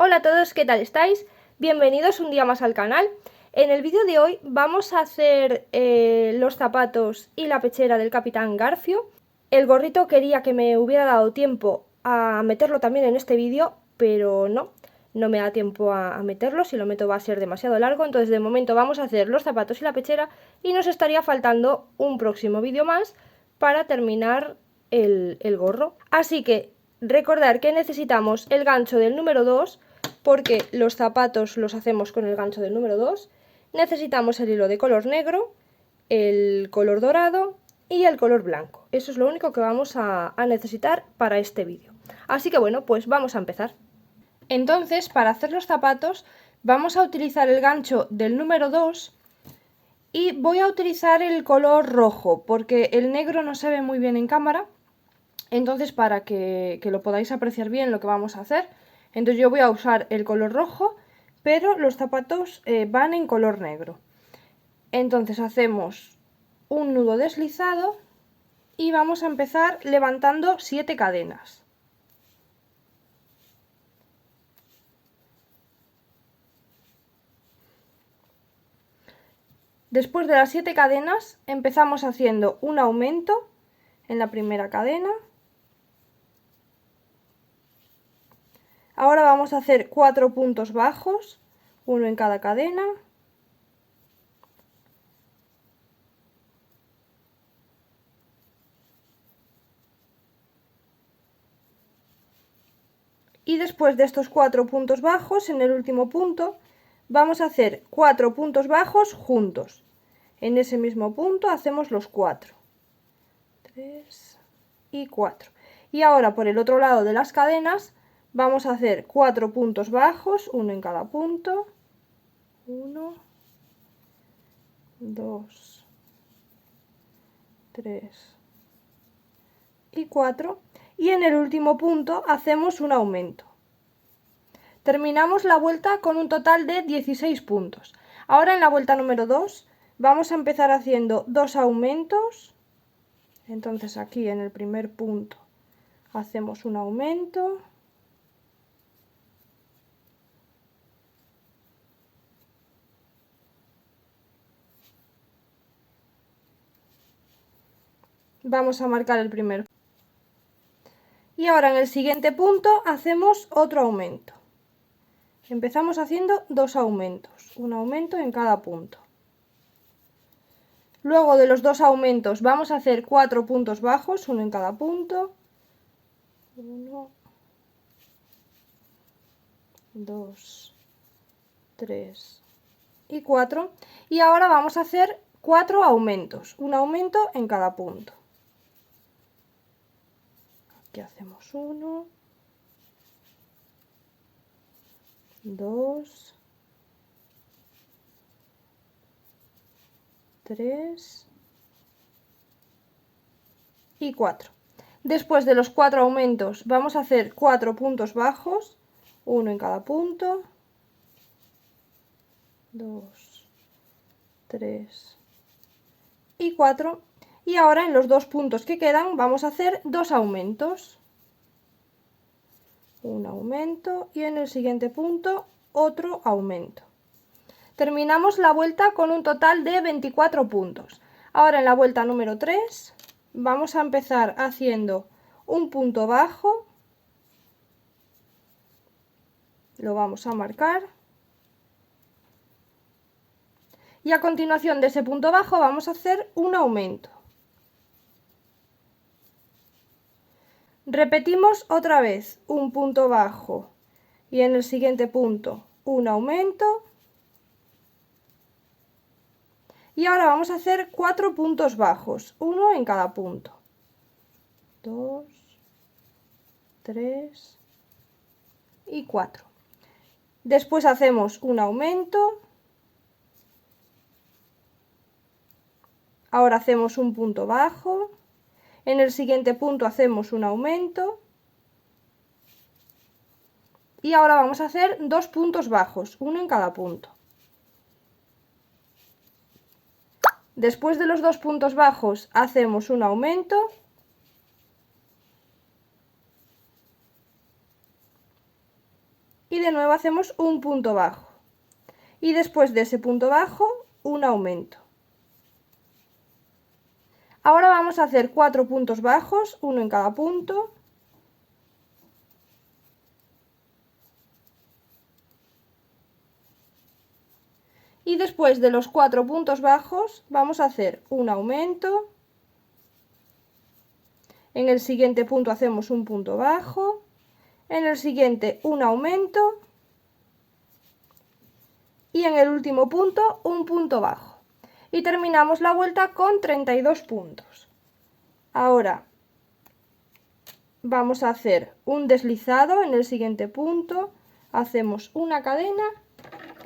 Hola a todos, ¿qué tal estáis? Bienvenidos un día más al canal. En el vídeo de hoy vamos a hacer los zapatos y la pechera del Capitán Garfio. El gorrito quería que me hubiera dado tiempo a meterlo también en este vídeo, pero no me da tiempo a meterlo. Si lo meto va a ser demasiado largo, entonces de momento vamos a hacer los zapatos y la pechera y nos estaría faltando un próximo vídeo más para terminar el gorro. Así que recordar que necesitamos el gancho del número 2, porque los zapatos los hacemos con el gancho del número 2. Necesitamos el hilo de color negro, el color dorado y el color blanco. Eso es lo único que vamos a necesitar para este vídeo. Así que bueno, pues vamos a empezar. Entonces, para hacer los zapatos vamos a utilizar el gancho del número 2 y voy a utilizar el color rojo, porque el negro no se ve muy bien en cámara. Entonces, para que lo podáis apreciar bien lo que vamos a hacer, entonces yo voy a usar el color rojo, pero los zapatos van en color negro. Entonces hacemos un nudo deslizado y vamos a empezar levantando 7 cadenas. Después de las 7 cadenas empezamos haciendo un aumento en la primera cadena. Ahora vamos a hacer 4 puntos bajos, uno en cada cadena. Y después de estos 4 puntos bajos, en el último punto, vamos a hacer 4 puntos bajos juntos. En ese mismo punto hacemos los 4. 3 y 4. Y ahora por el otro lado de las cadenas vamos a hacer 4 puntos bajos, uno en cada punto. 1, 2, 3 y 4. Y en el último punto hacemos un aumento. Terminamos la vuelta con un total de 16 puntos. Ahora en la vuelta número 2 vamos a empezar haciendo 2 aumentos. Entonces aquí en el primer punto hacemos un aumento. Vamos a marcar el primer. Y ahora en el siguiente punto hacemos otro aumento. Empezamos haciendo 2 aumentos, un aumento en cada punto. Luego de los 2 aumentos vamos a hacer 4 puntos bajos, uno en cada punto. 1, 2, 3 y 4. Y ahora vamos a hacer 4 aumentos, un aumento en cada punto. Aquí hacemos 1, 2, 3 y 4. Después de los 4 aumentos vamos a hacer 4 puntos bajos, uno en cada punto. 2, 3 y 4. Y ahora en los 2 puntos que quedan vamos a hacer 2 aumentos. Un aumento y en el siguiente punto otro aumento. Terminamos la vuelta con un total de 24 puntos. Ahora en la vuelta número 3 vamos a empezar haciendo un punto bajo. Lo vamos a marcar. Y a continuación de ese punto bajo vamos a hacer un aumento. Repetimos otra vez un punto bajo y en el siguiente punto un aumento. Y ahora vamos a hacer 4 puntos bajos, uno en cada punto. 2, 3 y 4. Después hacemos un aumento. Ahora hacemos un punto bajo. En el siguiente punto hacemos un aumento. Y ahora vamos a hacer 2 puntos bajos, uno en cada punto. Después de los 2 puntos bajos hacemos un aumento. y de nuevo hacemos un punto bajo. Y después de ese punto bajo, un aumento. Ahora vamos a hacer 4 puntos bajos, uno en cada punto. Y después de los 4 puntos bajos vamos a hacer un aumento. En el siguiente punto hacemos un punto bajo. En el siguiente un aumento. Y en el último punto un punto bajo. Y terminamos la vuelta con 32 puntos. Ahora vamos a hacer un deslizado en el siguiente punto. Hacemos una cadena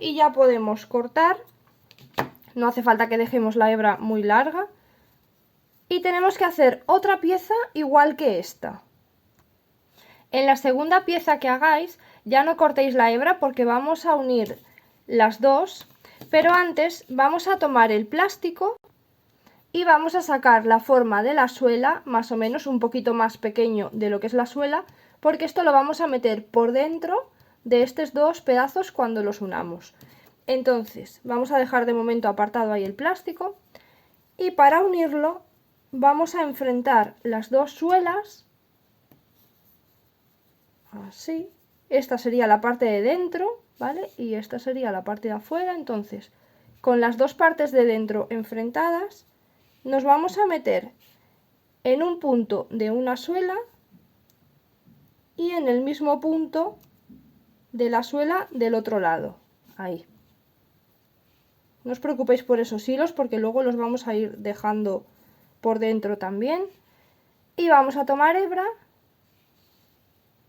y ya podemos cortar. No hace falta que dejemos la hebra muy larga. Y tenemos que hacer otra pieza igual que esta. En la segunda pieza que hagáis ya no cortéis la hebra porque vamos a unir las dos, pero antes vamos a tomar el plástico y vamos a sacar la forma de la suela, más o menos un poquito más pequeño de lo que es la suela, porque esto lo vamos a meter por dentro de estos dos pedazos cuando los unamos. Entonces vamos a dejar de momento apartado ahí el plástico y para unirlo vamos a enfrentar las dos suelas, así. Esta sería la parte de dentro, ¿vale? Y esta sería la parte de afuera. Entonces, con las dos partes de dentro enfrentadas, nos vamos a meter en un punto de una suela y en el mismo punto de la suela del otro lado, ahí. No os preocupéis por esos hilos porque luego los vamos a ir dejando por dentro también. Y vamos a tomar hebra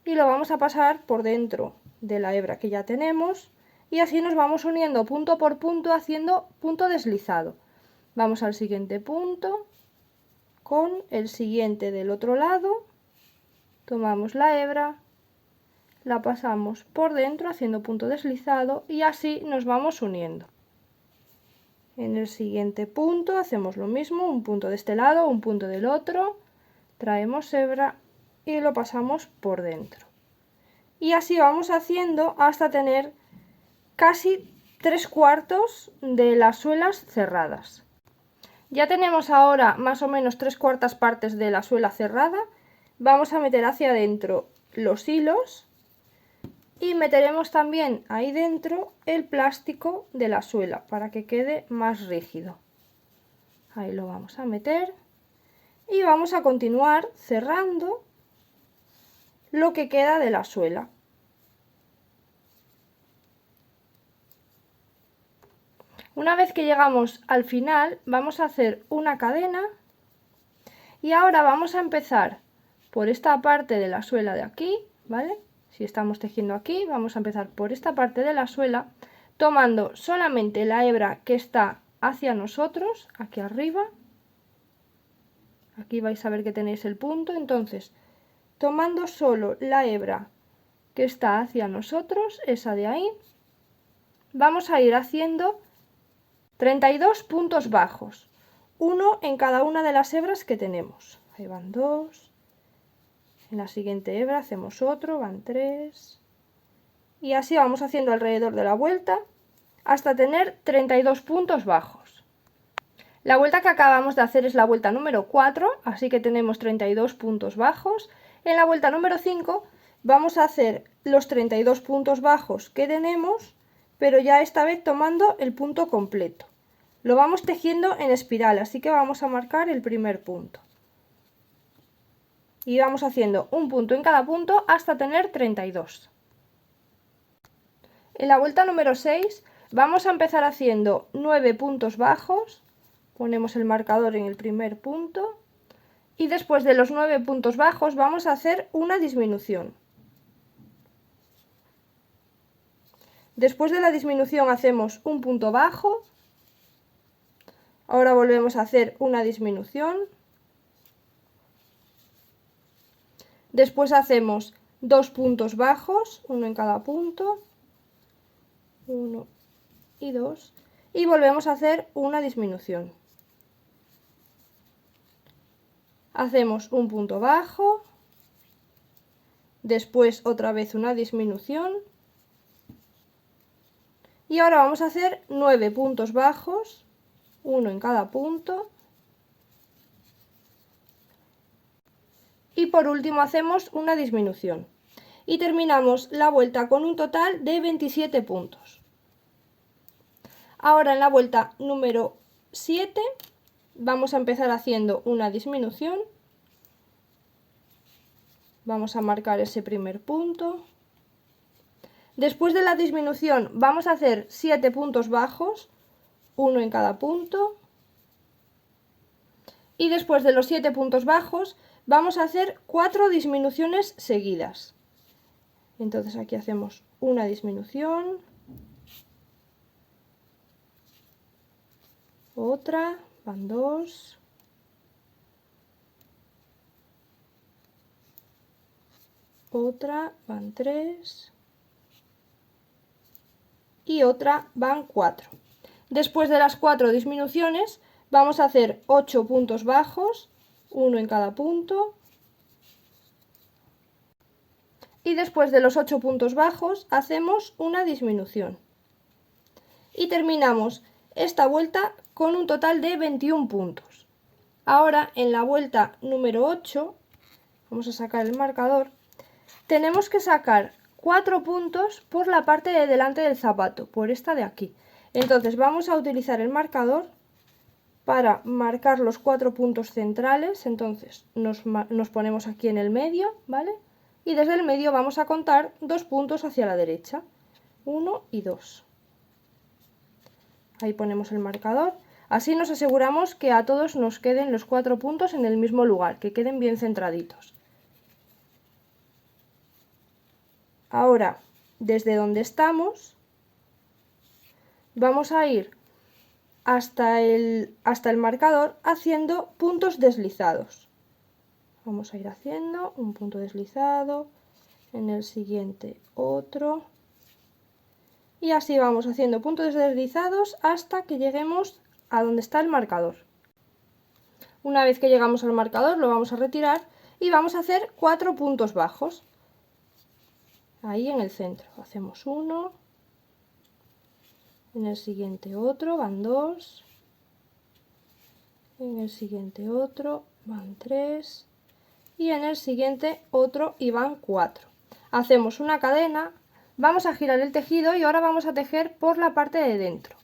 y lo vamos a pasar por dentro de la hebra que ya tenemos y así nos vamos uniendo punto por punto haciendo punto deslizado. Vamos al siguiente punto con el siguiente del otro lado, tomamos la hebra, la pasamos por dentro haciendo punto deslizado y así nos vamos uniendo. En el siguiente punto hacemos lo mismo, un punto de este lado, un punto del otro, traemos hebra y lo pasamos por dentro. Y así vamos haciendo hasta tener casi 3/4 de las suelas cerradas. Ya tenemos ahora más o menos 3/4 partes de la suela cerrada. Vamos a meter hacia adentro los hilos y meteremos también ahí dentro el plástico de la suela para que quede más rígido. Ahí lo vamos a meter y vamos a continuar cerrando lo que queda de la suela. Una vez que llegamos al final vamos a hacer una cadena y ahora vamos a empezar por esta parte de la suela de aquí, ¿vale? Si estamos tejiendo aquí, vamos a empezar por esta parte de la suela tomando solamente la hebra que está hacia nosotros, aquí arriba. Aquí vais a ver que tenéis el punto, entonces tomando solo la hebra que está hacia nosotros, esa de ahí, vamos a ir haciendo 32 puntos bajos, uno en cada una de las hebras que tenemos. Ahí van 2, en la siguiente hebra hacemos otro, van 3, y así vamos haciendo alrededor de la vuelta hasta tener 32 puntos bajos. La vuelta que acabamos de hacer es la vuelta número 4, así que tenemos 32 puntos bajos. En la vuelta número 5 vamos a hacer los 32 puntos bajos que tenemos, pero ya esta vez tomando el punto completo. Lo vamos tejiendo en espiral, así que vamos a marcar el primer punto. Y vamos haciendo un punto en cada punto hasta tener 32. En la vuelta número 6 vamos a empezar haciendo 9 puntos bajos. Ponemos el marcador en el primer punto. Y después de los 9 puntos bajos vamos a hacer una disminución. Después de la disminución hacemos un punto bajo. Ahora volvemos a hacer una disminución. Después hacemos 2 puntos bajos, uno en cada punto. 1 y 2. Y volvemos a hacer una disminución. Hacemos un punto bajo. Después otra vez una disminución. Y ahora vamos a hacer 9 puntos bajos, uno en cada punto. Y por último hacemos una disminución. Y terminamos la vuelta con un total de 27 puntos. Ahora en la vuelta número 7 vamos a empezar haciendo una disminución. Vamos a marcar ese primer punto. Después de la disminución vamos a hacer 7 puntos bajos, uno en cada punto. Y después de los 7 puntos bajos vamos a hacer 4 disminuciones seguidas. Entonces aquí hacemos una disminución, otra, van 2, otra, van 3 y otra, van 4. Después de las 4 disminuciones vamos a hacer 8 puntos bajos, uno en cada punto. Y después de los 8 puntos bajos hacemos una disminución. Y terminamos esta vuelta con un total de 21 puntos. Ahora en la vuelta número 8, vamos a sacar el marcador, tenemos que sacar 4 puntos por la parte de delante del zapato, por esta de aquí. Entonces vamos a utilizar el marcador para marcar los 4 puntos centrales. Entonces nos ponemos aquí en el medio, ¿vale? Y desde el medio vamos a contar 2 puntos hacia la derecha, 1 y 2. Ahí ponemos el marcador. Así nos aseguramos que a todos nos queden los 4 puntos en el mismo lugar, que queden bien centraditos. Ahora, desde donde estamos, vamos a ir hasta el marcador haciendo puntos deslizados. Vamos a ir haciendo un punto deslizado, en el siguiente otro. Y así vamos haciendo puntos deslizados hasta que lleguemos a donde está el marcador. Una vez que llegamos al marcador lo vamos a retirar y vamos a hacer 4 puntos bajos. Ahí en el centro. Hacemos uno, en el siguiente otro, van 2, en el siguiente otro, van 3 y en el siguiente otro y van 4. Hacemos una cadena. Vamos a girar el tejido y ahora vamos a tejer por la parte de dentro,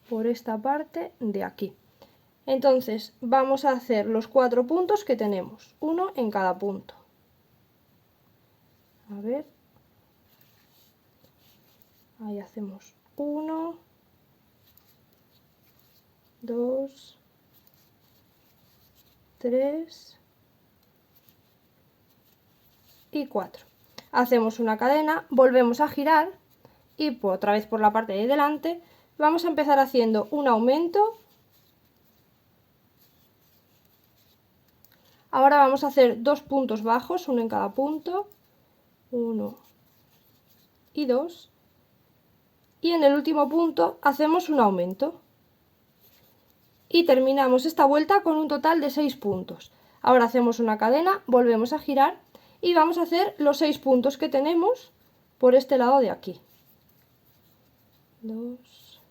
por esta parte de aquí. Entonces vamos a hacer los 4 puntos que tenemos, uno en cada punto. A ver, ahí hacemos 1, 2, 3 y 4. Hacemos una cadena, volvemos a girar y otra vez por la parte de delante vamos a empezar haciendo un aumento. Ahora vamos a hacer 2 puntos bajos, uno en cada punto, 1 y 2. Y en el último punto hacemos un aumento. Y terminamos esta vuelta con un total de 6 puntos. Ahora hacemos una cadena, volvemos a girar y vamos a hacer los 6 puntos que tenemos por este lado de aquí. 2,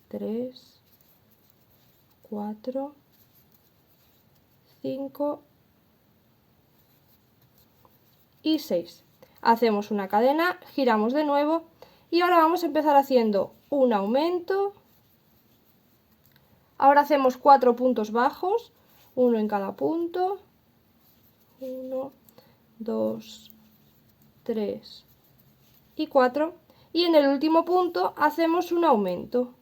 3, 4, 5 y 6. Hacemos una cadena, giramos de nuevo y ahora vamos a empezar haciendo un aumento. Ahora hacemos 4 puntos bajos, uno en cada punto. 1, 2, 3 y 4. Y en el último punto hacemos un aumento.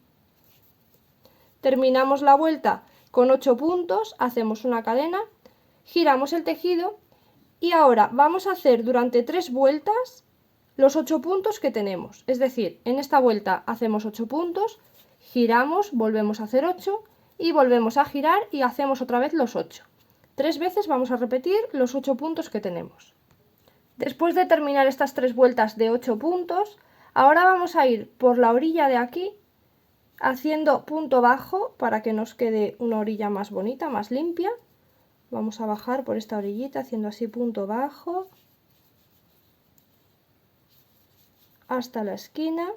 Terminamos la vuelta con 8 puntos, hacemos una cadena, giramos el tejido y ahora vamos a hacer durante 3 vueltas los 8 puntos que tenemos. Es decir, en esta vuelta hacemos 8 puntos, giramos, volvemos a hacer 8 y volvemos a girar y hacemos otra vez los 8. 3 veces vamos a repetir los 8 puntos que tenemos. Después de terminar estas 3 vueltas de 8 puntos, ahora vamos a ir por la orilla de aquí haciendo punto bajo para que nos quede una orilla más bonita, más limpia. Vamos a bajar por esta orillita haciendo así punto bajo hasta la esquina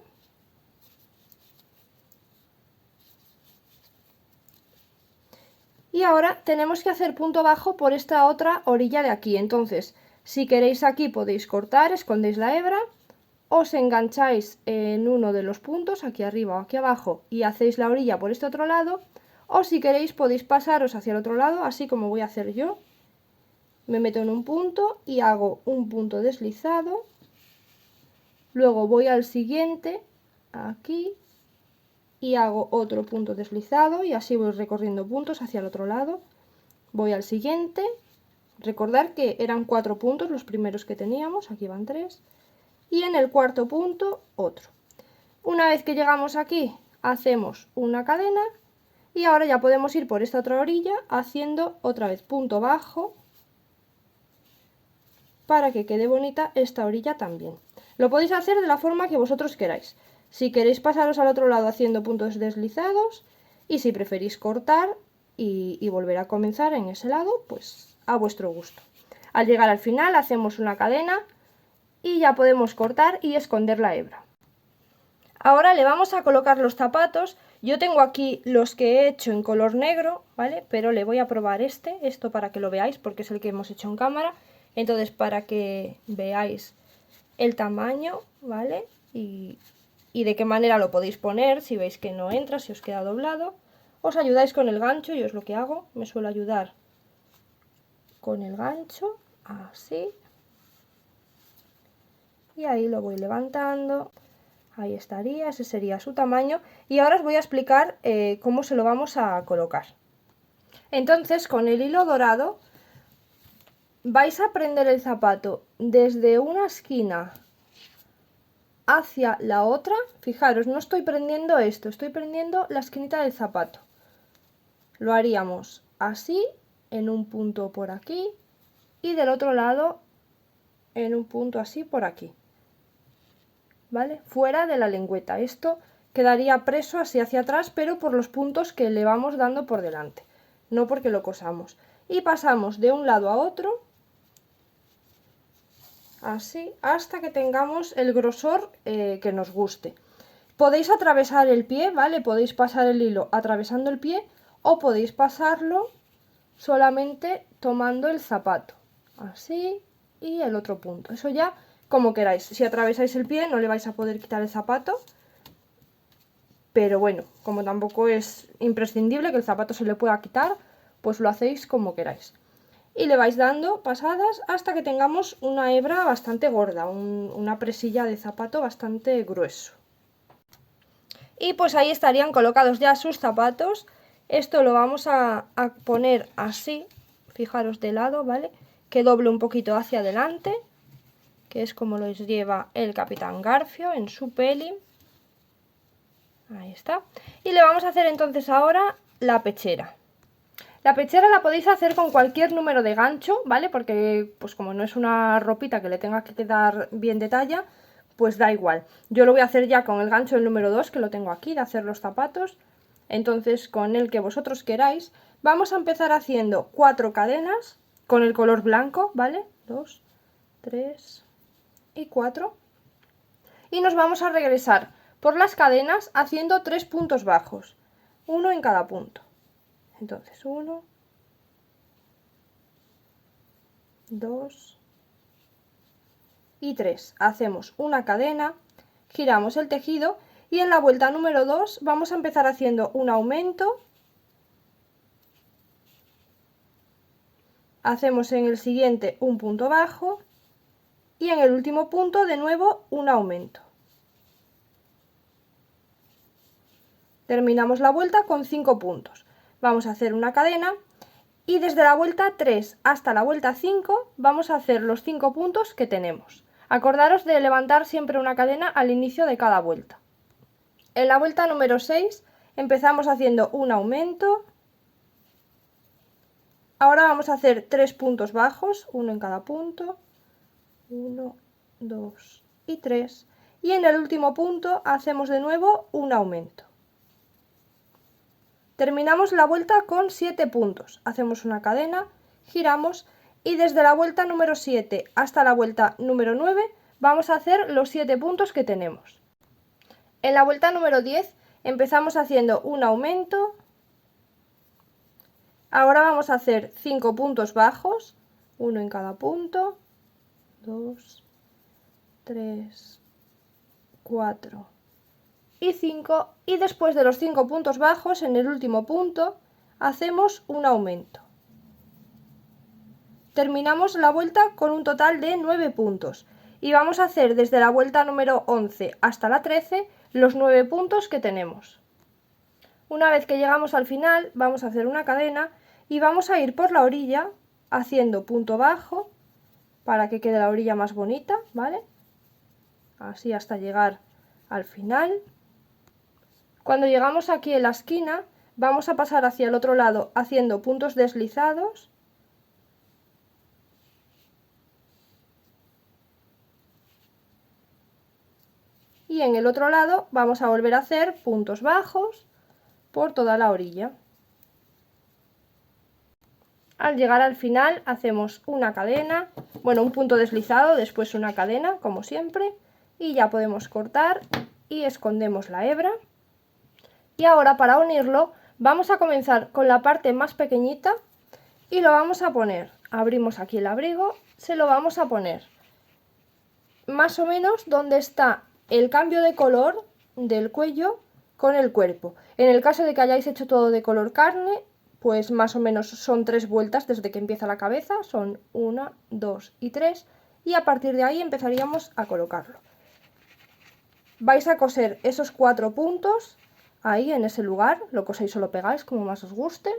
Y ahora tenemos que hacer punto bajo por esta otra orilla de aquí. Entonces, si queréis aquí podéis cortar, escondéis la hebra, os engancháis en uno de los puntos, aquí arriba o aquí abajo, y hacéis la orilla por este otro lado, o si queréis podéis pasaros hacia el otro lado, así como voy a hacer yo. Me meto en un punto y hago un punto deslizado, luego voy al siguiente, aquí, y hago otro punto deslizado y así voy recorriendo puntos hacia el otro lado. Voy al siguiente, recordar que eran 4 puntos los primeros que teníamos, aquí van 3, y en el cuarto punto otro. Una vez que llegamos aquí hacemos una cadena y ahora ya podemos ir por esta otra orilla haciendo otra vez punto bajo para que quede bonita esta orilla también. Lo podéis hacer de la forma que vosotros queráis. Si queréis pasaros al otro lado haciendo puntos deslizados y si preferís cortar y volver a comenzar en ese lado, pues a vuestro gusto. Al llegar al final hacemos una cadena y ya podemos cortar y esconder la hebra. Ahora le vamos a colocar los zapatos. Yo tengo aquí los que he hecho en color negro, ¿vale? Pero le voy a probar esto para que lo veáis porque es el que hemos hecho en cámara. Entonces para que veáis el tamaño, ¿vale? Y de qué manera lo podéis poner, si veis que no entra, si os queda doblado. Os ayudáis con el gancho, yo es lo que hago, me suelo ayudar con el gancho, así. Y ahí lo voy levantando, ahí estaría, ese sería su tamaño. Y ahora os voy a explicar cómo se lo vamos a colocar. Entonces con el hilo dorado vais a prender el zapato desde una esquina hacia la otra. Fijaros, no estoy prendiendo esto, estoy prendiendo la esquinita del zapato. Lo haríamos así, en un punto por aquí, y del otro lado en un punto así por aquí, ¿vale? Fuera de la lengüeta. Esto quedaría preso así hacia atrás, pero por los puntos que le vamos dando por delante, no porque lo cosamos. Y pasamos de un lado a otro, así, hasta que tengamos el grosor que nos guste. Podéis atravesar el pie, ¿vale? Podéis pasar el hilo atravesando el pie o podéis pasarlo solamente tomando el zapato, así, y el otro punto. Eso ya como queráis. Si atravesáis el pie no le vais a poder quitar el zapato, pero bueno, como tampoco es imprescindible que el zapato se le pueda quitar, pues lo hacéis como queráis. Y le vais dando pasadas hasta que tengamos una hebra bastante gorda, una presilla de zapato bastante grueso. Y pues ahí estarían colocados ya sus zapatos. Esto lo vamos a poner así, fijaros de lado, ¿vale? Que doble un poquito hacia adelante, que es como los lleva el Capitán Garfio en su peli. Ahí está. Y le vamos a hacer entonces ahora la pechera. La pechera la podéis hacer con cualquier número de gancho, ¿vale? Porque pues como no es una ropita que le tenga que quedar bien de talla, pues da igual. Yo lo voy a hacer ya con el gancho del número 2, que lo tengo aquí, de hacer los zapatos. Entonces con el que vosotros queráis. Vamos a empezar haciendo 4 cadenas con el color blanco, ¿vale? 2, 3 y 4. Y nos vamos a regresar por las cadenas haciendo 3 puntos bajos, uno en cada punto. Entonces 1, 2 y 3. Hacemos una cadena, giramos el tejido y en la vuelta número 2 vamos a empezar haciendo un aumento. Hacemos en el siguiente un punto bajo y en el último punto de nuevo un aumento. Terminamos la vuelta con 5 puntos. Vamos a hacer una cadena y desde la vuelta 3 hasta la vuelta 5 vamos a hacer los 5 puntos que tenemos. Acordaros de levantar siempre una cadena al inicio de cada vuelta. En la vuelta número 6 empezamos haciendo un aumento. Ahora vamos a hacer 3 puntos bajos, uno en cada punto. 1, 2 y 3. Y en el último punto hacemos de nuevo un aumento. Terminamos la vuelta con 7 puntos. Hacemos una cadena, giramos y desde la vuelta número 7 hasta la vuelta número 9 vamos a hacer los 7 puntos que tenemos. En la vuelta número 10 empezamos haciendo un aumento Ahora vamos a hacer 5 puntos bajos, uno en cada punto, 2, 3, 4 y 5, y después de los 5 puntos bajos, en el último punto, hacemos un aumento. Terminamos la vuelta con un total de 9 puntos y vamos a hacer desde la vuelta número 11 hasta la 13 los 9 puntos que tenemos. Una vez que llegamos al final, vamos a hacer una cadena y vamos a ir por la orilla haciendo punto bajo para que quede la orilla más bonita, ¿vale? Así hasta llegar al final. Cuando llegamos aquí en la esquina, vamos a pasar hacia el otro lado haciendo puntos deslizados. Y en el otro lado vamos a volver a hacer puntos bajos por toda la orilla. Al llegar al final hacemos una cadena, bueno, un punto deslizado, después una cadena, como siempre, y ya podemos cortar y escondemos la hebra. Y ahora, para unirlo, vamos a comenzar con la parte más pequeñita y lo vamos a poner. Abrimos aquí el abrigo, se lo vamos a poner más o menos donde está el cambio de color del cuello con el cuerpo. En el caso de que hayáis hecho todo de color carne, pues más o menos son 3 vueltas desde que empieza la cabeza, son 1, 2 y 3, y a partir de ahí empezaríamos a colocarlo. Vais a coser esos 4 puntos ahí en ese lugar, lo coséis o lo pegáis como más os guste.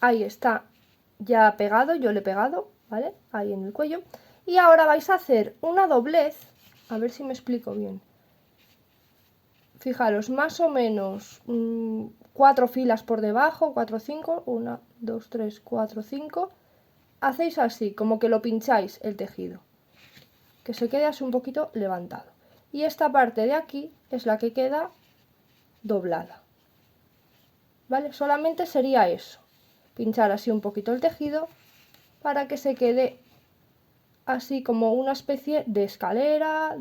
Ahí está ya pegado, yo le he pegado, ¿vale? Ahí en el cuello. Y ahora vais a hacer una doblez, a ver si me explico bien. Fijaros, más o menos 4 filas por debajo, 4, 5, 1, 2, 3, 4, 5. Hacéis así, como que lo pincháis el tejido, que se quede así un poquito levantado. Y esta parte de aquí es la que queda doblada, ¿vale? Solamente sería eso, pinchar así un poquito el tejido para que se quede así como una especie de escalera,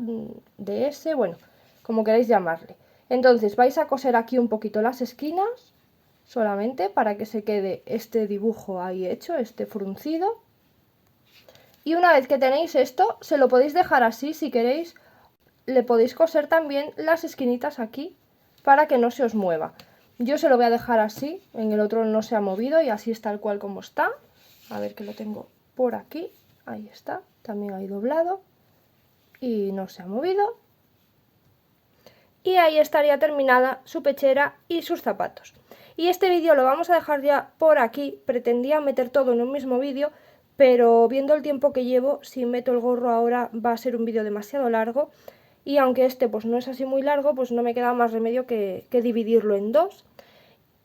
de S, bueno, como queráis llamarle. Entonces vais a coser aquí un poquito las esquinas, solamente para que se quede este dibujo ahí hecho, este fruncido. Y una vez que tenéis esto, se lo podéis dejar así si queréis. Le podéis coser también las esquinitas aquí para que no se os mueva. Yo se lo voy a dejar así, en el otro no se ha movido y así es tal cual como está. A ver que lo tengo por aquí, ahí está, también ahí doblado y no se ha movido. Y ahí estaría terminada su pechera y sus zapatos. Y este vídeo lo vamos a dejar ya por aquí. Pretendía meter todo en un mismo vídeo, pero viendo el tiempo que llevo, si meto el gorro ahora va a ser un vídeo demasiado largo. Y aunque este pues no es así muy largo, pues no me queda más remedio que dividirlo en dos.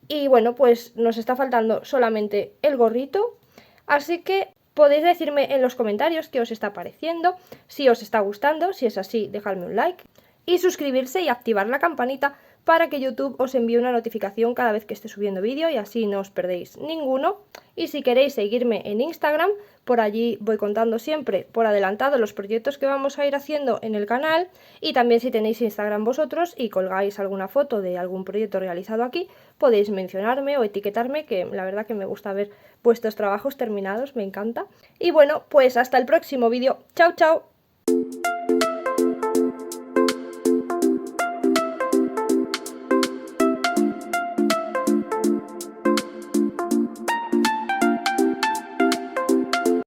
Y bueno, pues nos está faltando solamente el gorrito. Así que podéis decirme en los comentarios qué os está pareciendo, si os está gustando, si es así, dejadme un like. Y suscribirse y activar la campanita para que YouTube os envíe una notificación cada vez que esté subiendo vídeo y así no os perdéis ninguno. Y si queréis seguirme en Instagram, por allí voy contando siempre por adelantado los proyectos que vamos a ir haciendo en el canal. Y también si tenéis Instagram vosotros y colgáis alguna foto de algún proyecto realizado aquí, podéis mencionarme o etiquetarme, que la verdad que me gusta ver vuestros trabajos terminados, me encanta. Y bueno, pues hasta el próximo vídeo. ¡Chao, chao!